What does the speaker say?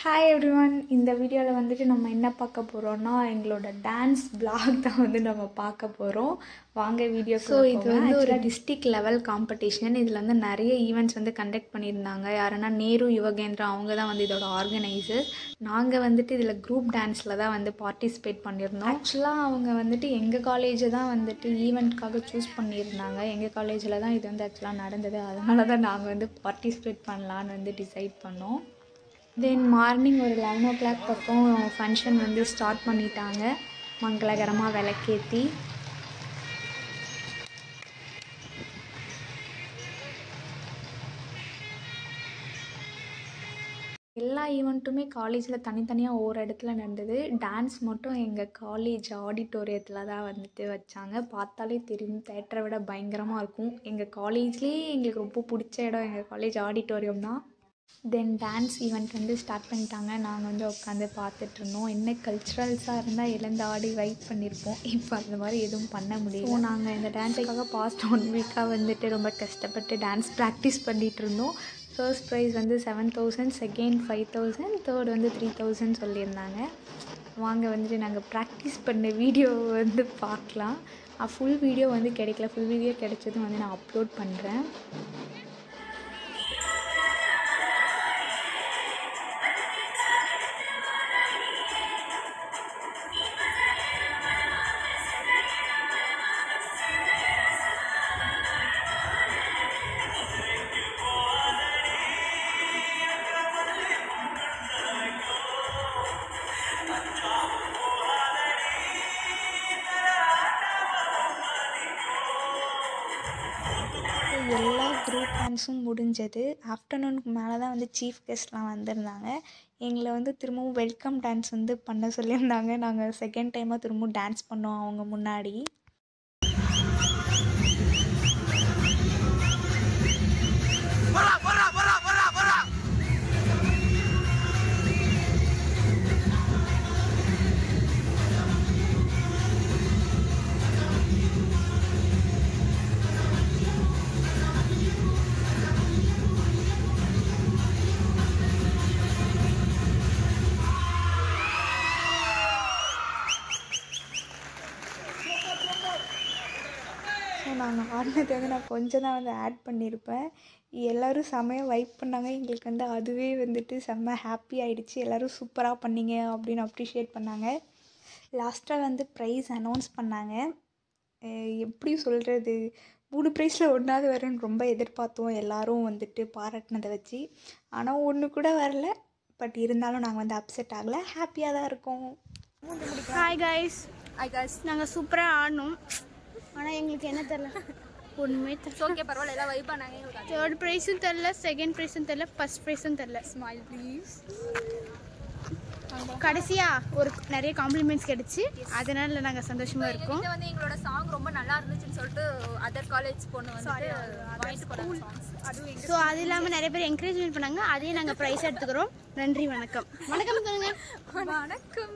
Hi everyone. இந்த வீடியோவில் வந்துட்டு நம்ம என்ன பார்க்க போகிறோம்னா எங்களோட டான்ஸ் பிளாக் தான் வந்து நம்ம பார்க்க போகிறோம். வாங்க வீடியோ. ஸோ இது வந்து ஒரு டிஸ்ட்ரிக்ட் லெவல் காம்படிஷன். இதில் வந்து நிறைய ஈவெண்ட்ஸ் வந்து கண்டக்ட் பண்ணியிருந்தாங்க. யாருன்னா நேரு யுவகேந்திரா அவங்க தான் வந்து இதோட ஆர்கனைசர். நாங்கள் வந்துட்டு இதில் குரூப் டான்ஸில் தான் வந்து பார்ட்டிசிபேட் பண்ணியிருந்தோம். ஆக்சுவலாக அவங்க வந்துட்டு எங்கள் காலேஜை தான் வந்துட்டு ஈவெண்ட்காக சூஸ் பண்ணியிருந்தாங்க. எங்கள் காலேஜில் தான் இது வந்து ஆக்சுவலாக நடந்தது. அதனால தான் நாங்கள் வந்து பார்ட்டிசிபேட் பண்ணலான்னு வந்து டிசைட் பண்ணோம். தென் மார்னிங் ஒரு 11 o'clock பக்கம் ஃபங்க்ஷன் வந்து ஸ்டார்ட் பண்ணிட்டாங்க. மங்களகரமாக விளக்கேற்றி எல்லா ஈவெண்ட்டுமே காலேஜில் தனித்தனியாக ஒவ்வொரு இடத்துல நடந்தது. டான்ஸ் மட்டும் எங்கள் காலேஜ் ஆடிட்டோரியத்தில் தான் வந்துட்டு வச்சாங்க. பார்த்தாலே தெரியும், தேட்டரை விட பயங்கரமாக இருக்கும். எங்கள் காலேஜ்லேயே எங்களுக்கு ரொம்ப பிடிச்ச இடம் எங்கள் காலேஜ் ஆடிட்டோரியம் தான். தென் டான்ஸ் ஈவெண்ட் வந்து ஸ்டார்ட் பண்ணிட்டாங்க. நாங்கள் வந்து உட்காந்து பார்த்துட்ருந்தோம். என்ன கல்ச்சுரல்ஸாக இருந்தால் எழுந்து ஆடி வைப் பண்ணியிருப்போம். இப்போ அந்த மாதிரி எதுவும் பண்ண முடியும். நாங்கள் இந்த டான்ஸுக்காக பாஸ்ட் 1 வீக்காக வந்துட்டு ரொம்ப கஷ்டப்பட்டு டான்ஸ் ப்ராக்டிஸ் பண்ணிகிட்டு இருந்தோம். ஃபர்ஸ்ட் ப்ரைஸ் வந்து 7,000, செகண்ட் 5,000, தேர்ட் வந்து 3,000 சொல்லியிருந்தாங்க. வாங்க வந்துட்டு நாங்கள் ப்ராக்டிஸ் பண்ண வீடியோ வந்து பார்க்கலாம். ஃபுல் வீடியோ வந்து கிடைக்கல. ஃபுல் வீடியோ கிடைச்சதும் வந்து நான் அப்லோட் பண்ணுறேன். எல்லா குரூப் டான்ஸும் முடிஞ்சது. ஆஃப்டர்நூனுக்கு மேலே தான் வந்து சீஃப் கெஸ்ட்லாம் வந்திருந்தாங்க. எங்களை வந்து திரும்பவும் வெல்கம் டான்ஸ் வந்து பண்ண சொல்லியிருந்தாங்க. நாங்கள் செகண்ட் டைமாக திரும்பவும் டான்ஸ் பண்ணோம் அவங்க முன்னாடி. ஸோ நாங்கள் ஆடினது வந்து நான் கொஞ்சம் தான் வந்து ஆட் பண்ணியிருப்பேன். எல்லோரும் செம்மையாக வைப் பண்ணாங்க. எங்களுக்கு வந்து அதுவே வந்துட்டு செம்ம ஹாப்பி ஆகிடுச்சு. எல்லோரும் சூப்பராக பண்ணீங்க அப்படின்னு அப்ரிஷியேட் பண்ணாங்க. லாஸ்ட்டாக வந்து ப்ரைஸ் அனௌன்ஸ் பண்ணாங்க. எப்படி சொல்கிறது, 3 ப்ரைஸில் ஒன்றாவது வரேன்னு ரொம்ப எதிர்பார்த்தோம் எல்லோரும் வந்துட்டு பாராட்டினதை வச்சு. ஆனால் ஒன்று கூட வரல. பட் இருந்தாலும் நாங்கள் வந்து அப்செட் ஆகலை, ஹாப்பியாக தான் இருக்கோம். Hi guys. நாங்கள் சூப்பராக ஆடணும். ஆனால் எங்களுக்கு என்ன தெரில, ஒன்றுமே தெரியல. ஓகே, பரவாயில்ல, எல்லாம் வைப் பண்ணாங்க. எங்களுக்கு தேர்ட் ப்ரைஸும் தெரில, செகண்ட் ப்ரைஸும் தெரில, ஃபர்ஸ்ட் ப்ரைஸும் தெரில. Smile please. கடைசியாக ஒரு நிறைய காம்ப்ளிமெண்ட்ஸ் கிடச்சி, அதனால நாங்கள் சந்தோஷமாக இருக்கோம். வந்து எங்களோட சாங் ரொம்ப நல்லா இருந்துச்சுன்னு சொல்லிட்டு அதர் காலேஜ் பொண்ணு வந்து வாங்கிட்டு போனாங்க சாங்ஸ். அதுவும் ஸோ அது இல்லாமல் நிறைய பேர் என்கரேஜ்மெண்ட் பண்ணாங்க. அதையும் நாங்கள் ப்ரைஸ் எடுத்துக்கிறோம். நன்றி, வணக்கம். வணக்கம் சொல்லுங்க. வணக்கம்.